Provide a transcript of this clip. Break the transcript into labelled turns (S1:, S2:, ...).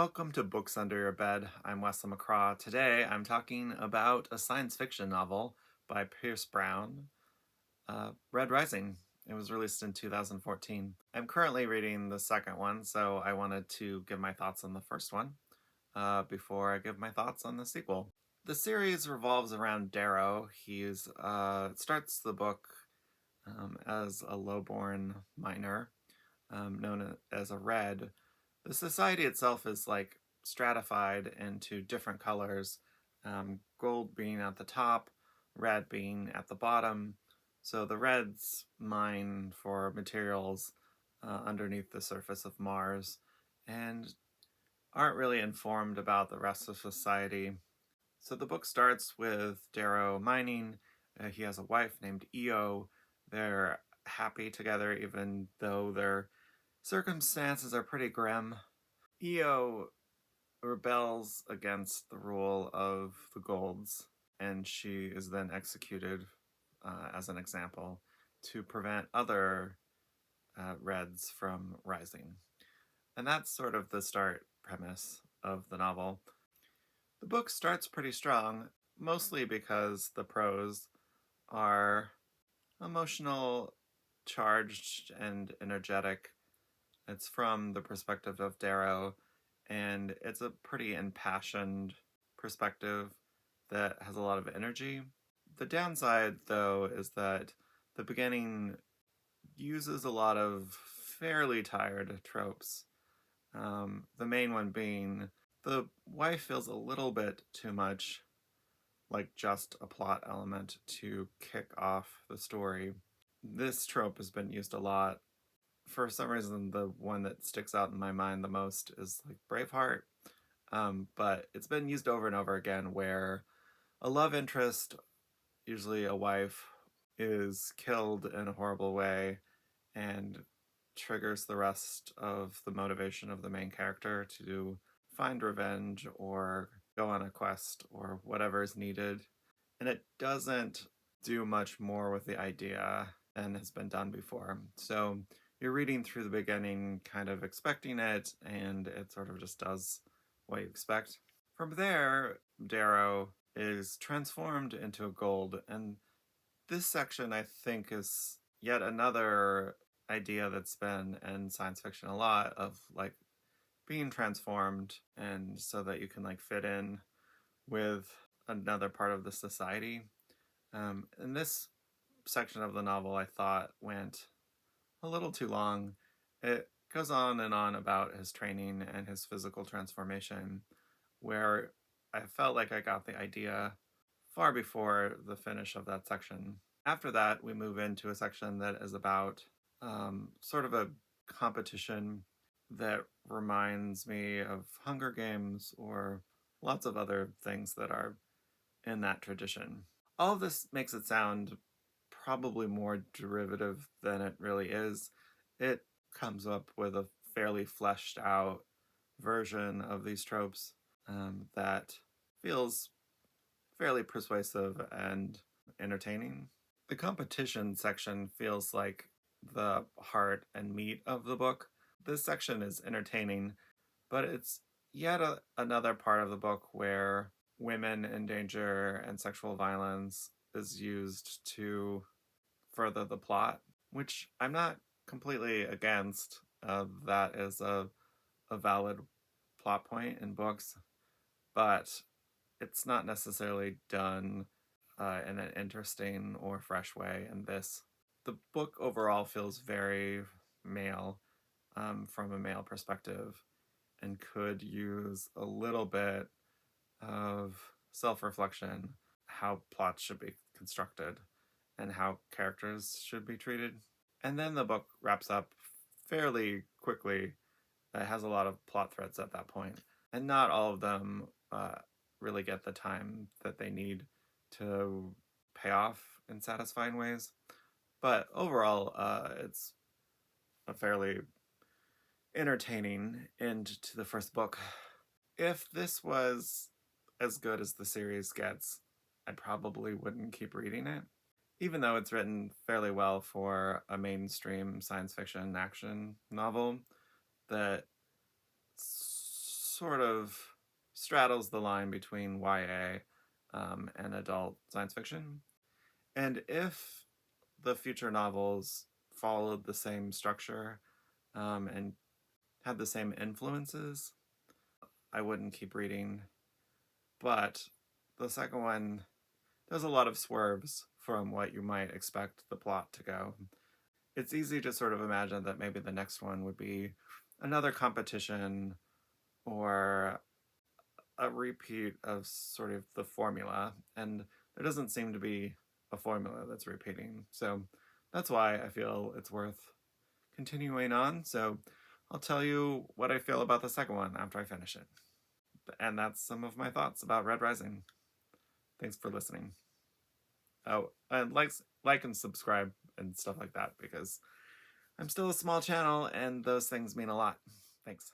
S1: Welcome to Books Under Your Bed. I'm Wesley McCraw. Today I'm talking about a science fiction novel by Pierce Brown, Red Rising. It was released in 2014. I'm currently reading the second one, so I wanted to give my thoughts on the first one before I give my thoughts on the sequel. The series revolves around Darrow. He starts the book as a lowborn miner known as a red. The society itself is like stratified into different colors, gold being at the top, red being at the bottom. So the reds mine for materials underneath the surface of Mars and aren't really informed about the rest of society. So the book starts with Darrow mining. He has a wife named Io. They're happy together even though their circumstances are pretty grim. Io rebels against the rule of the Golds, and she is then executed as an example to prevent other Reds from rising. And that's sort of the start premise of the novel. The book starts pretty strong, mostly because the prose are emotional, charged, and energetic. It's from the perspective of Darrow, and it's a pretty impassioned perspective that has a lot of energy. The downside, though, is that the beginning uses a lot of fairly tired tropes. The main one being the wife feels a little bit too much like just a plot element to kick off the story. This trope has been used a lot. For some reason, the one that sticks out in my mind the most is like Braveheart, but it's been used over and over again where a love interest, usually a wife, is killed in a horrible way and triggers the rest of the motivation of the main character to find revenge or go on a quest or whatever is needed. And it doesn't do much more with the idea than has been done before. So you're reading through the beginning kind of expecting it, and it sort of just does what you expect. From there, Darrow is transformed into a gold, and this section I think is yet another idea that's been in science fiction a lot of like being transformed and so that you can like fit in with another part of the society. And this section of the novel I thought went a little too long. It goes on and on about his training and his physical transformation, where I felt like I got the idea far before the finish of that section. After that, we move into a section that is about sort of a competition that reminds me of Hunger Games or lots of other things that are in that tradition. All of this makes it sound probably more derivative than it really is. It comes up with a fairly fleshed out version of these tropes that feels fairly persuasive and entertaining. The competition section feels like the heart and meat of the book. This section is entertaining, but it's yet another part of the book where women in danger and sexual violence is used to further the plot, which I'm not completely against. That is a valid plot point in books, but it's not necessarily done in an interesting or fresh way in this. The book overall feels very male from a male perspective and could use a little bit of self-reflection, how plots should be constructed and how characters should be treated. And then the book wraps up fairly quickly. It has a lot of plot threads at that point, and not all of them really get the time that they need to pay off in satisfying ways. But overall, it's a fairly entertaining end to the first book. If this was as good as the series gets, I probably wouldn't keep reading it. Even though it's written fairly well for a mainstream science fiction action novel that sort of straddles the line between YA and adult science fiction. And if the future novels followed the same structure and had the same influences, I wouldn't keep reading. But the second one does a lot of swerves from what you might expect the plot to go. It's easy to sort of imagine that maybe the next one would be another competition or a repeat of sort of the formula, and there doesn't seem to be a formula that's repeating. So that's why I feel it's worth continuing on. So I'll tell you what I feel about the second one after I finish it. And that's some of my thoughts about Red Rising. Thanks for listening. Oh, and like and subscribe and stuff like that, because I'm still a small channel and those things mean a lot. Thanks.